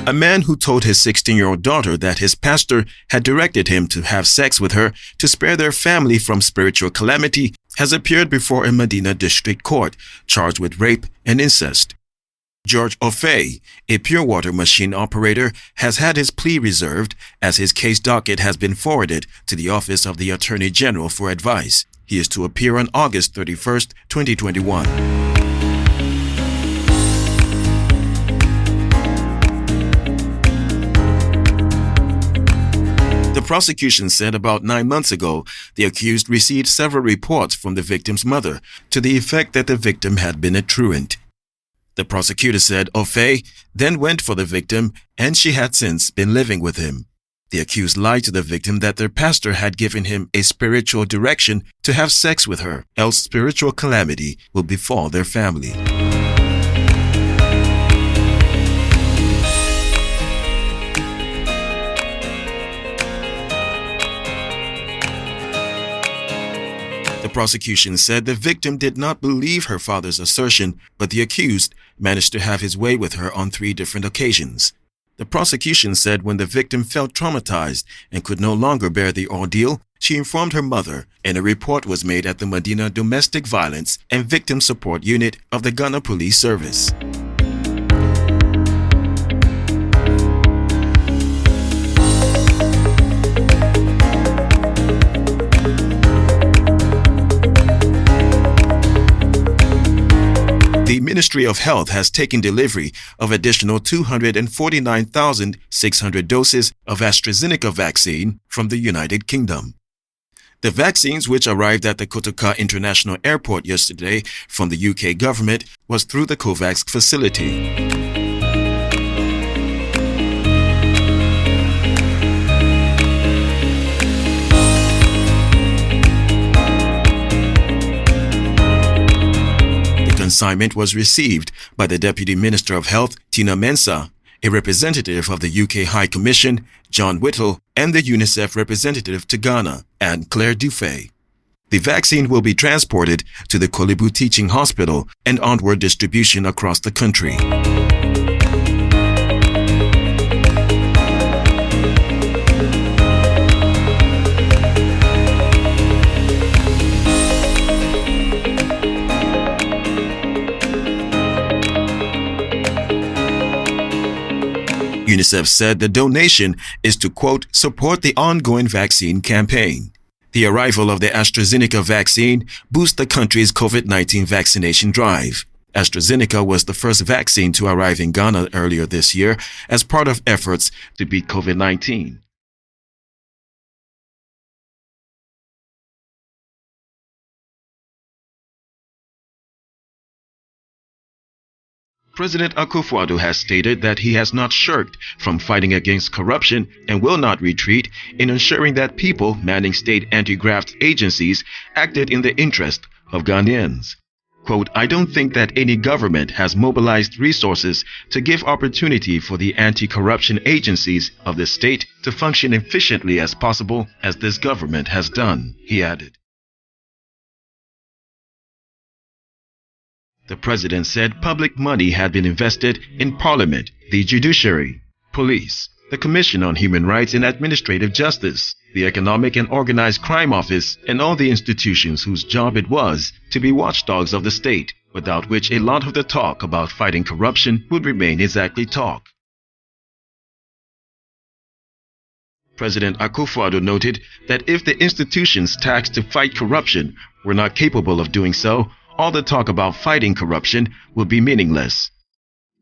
A man who told his 16-year-old daughter that his pastor had directed him to have sex with her to spare their family from spiritual calamity has appeared before a Medina district court, charged with rape and incest. George Ofei, a pure water machine operator, has had his plea reserved as his case docket has been forwarded to the Office of the Attorney General for advice. He is to appear on August 31st, 2021. The prosecution said about 9 months ago, the accused received several reports from the victim's mother to the effect that the victim had been a truant. The prosecutor said Ofei then went for the victim and she had since been living with him. The accused lied to the victim that their pastor had given him a spiritual direction to have sex with her, else spiritual calamity will befall their family. The prosecution said the victim did not believe her father's assertion, but the accused managed to have his way with her on 3 different occasions. The prosecution said when the victim felt traumatized and could no longer bear the ordeal, she informed her mother, and a report was made at the Medina Domestic Violence and Victim Support Unit of the Ghana Police Service. The Ministry of Health has taken delivery of additional 249,600 doses of AstraZeneca vaccine from the United Kingdom. The vaccines, which arrived at the Kotoka International Airport yesterday from the UK government, was through the COVAX facility. Consignment was received by the Deputy Minister of Health, Tina Mensah, a representative of the UK High Commission, John Whittle, and the UNICEF representative to Ghana, Anne Claire Dufay. The vaccine will be transported to the Kolibu Teaching Hospital and onward distribution across the country. UNICEF said the donation is to, quote, support the ongoing vaccine campaign. The arrival of the AstraZeneca vaccine boosts the country's COVID-19 vaccination drive. AstraZeneca was the first vaccine to arrive in Ghana earlier this year as part of efforts to beat COVID-19. President Akuffwado has stated that he has not shirked from fighting against corruption and will not retreat in ensuring that people manning state anti-graft agencies acted in the interest of Ghanaians. Quote, I don't think that any government has mobilized resources to give opportunity for the anti-corruption agencies of the state to function efficiently as possible as this government has done, he added. The president said public money had been invested in Parliament, the judiciary, police, the Commission on Human Rights and Administrative Justice, the Economic and Organized Crime Office, and all the institutions whose job it was to be watchdogs of the state, without which a lot of the talk about fighting corruption would remain exactly talk. President Akuffwado noted that if the institutions tasked to fight corruption were not capable of doing so, all the talk about fighting corruption will be meaningless.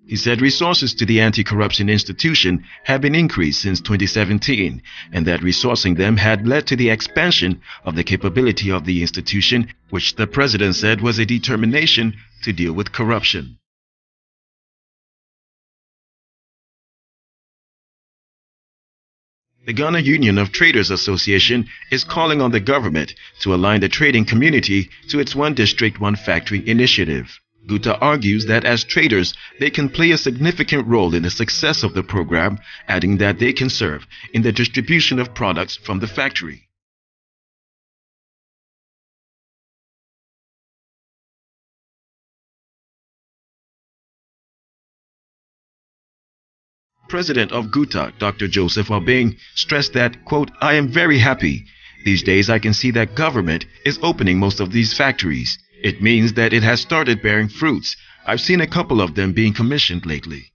He said resources to the anti-corruption institution have been increased since 2017, and that resourcing them had led to the expansion of the capability of the institution, which the president said was a determination to deal with corruption. The Ghana Union of Traders Association is calling on the government to align the trading community to its One District, One Factory initiative. Guta argues that as traders, they can play a significant role in the success of the program, adding that they can serve in the distribution of products from the factory. President of GUTA, Dr. Joseph Obeng, stressed that, quote, "I am very happy. These days I can see that government is opening most of these factories. It means that it has started bearing fruits. I've seen a couple of them being commissioned lately."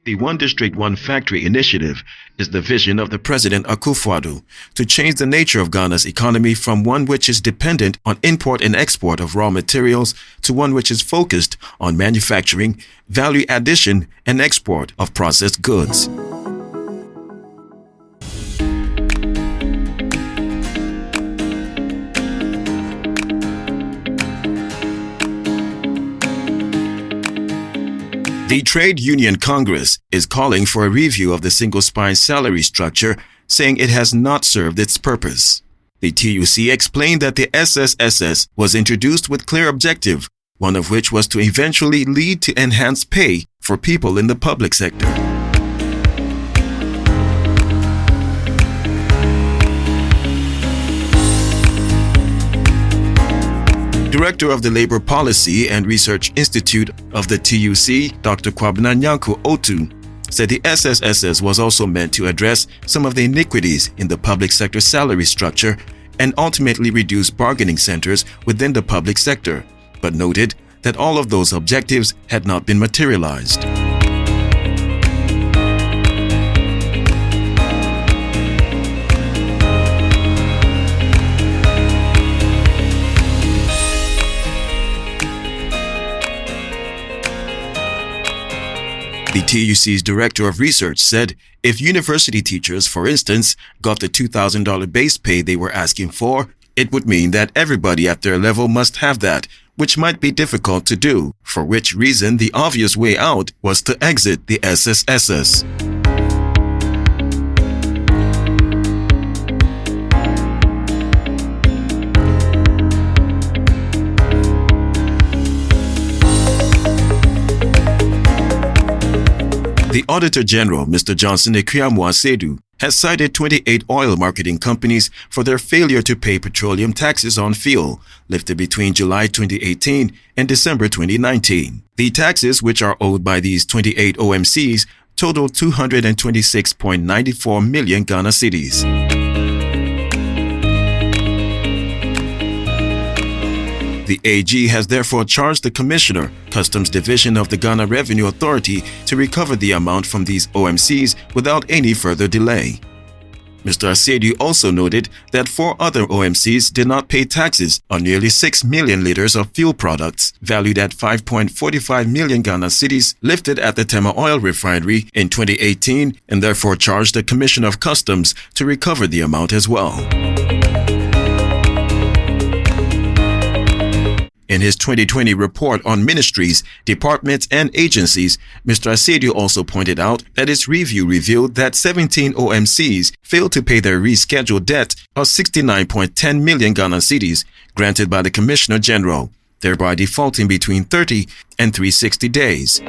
The One District, One Factory initiative is the vision of the President Akuffwado to change the nature of Ghana's economy from one which is dependent on import and export of raw materials to one which is focused on manufacturing, value addition, and export of processed goods. The Trade Union Congress is calling for a review of the single-spine salary structure, saying it has not served its purpose. The TUC explained that the SSSS was introduced with clear objective, one of which was to eventually lead to enhanced pay for people in the public sector. Director of the Labor Policy and Research Institute of the TUC, Dr. Kwabena Nyanko Otu, said the SSSS was also meant to address some of the iniquities in the public sector salary structure and ultimately reduce bargaining centers within the public sector, but noted that all of those objectives had not been materialized. The TUC's Director of Research said if university teachers, for instance, got the $2,000 base pay they were asking for, it would mean that everybody at their level must have that, which might be difficult to do, for which reason the obvious way out was to exit the SSSS. The Auditor General, Mr. Johnson Ekuyamwa-Sedu, has cited 28 oil marketing companies for their failure to pay petroleum taxes on fuel, lifted between July 2018 and December 2019. The taxes, which are owed by these 28 OMCs, total 226.94 million Ghana cedis. The AG has therefore charged the Commissioner, Customs Division of the Ghana Revenue Authority to recover the amount from these OMCs without any further delay. Mr. Asedu also noted that 4 other OMCs did not pay taxes on nearly 6 million liters of fuel products, valued at 5.45 million Ghana cedis, lifted at the Tema Oil Refinery in 2018, and therefore charged the Commissioner of Customs to recover the amount as well. In his 2020 report on ministries, departments, and agencies, Mr. Asedu also pointed out that its review revealed that 17 OMCs failed to pay their rescheduled debt of 69.10 million Ghana cedis granted by the Commissioner General, thereby defaulting between 30 and 360 days.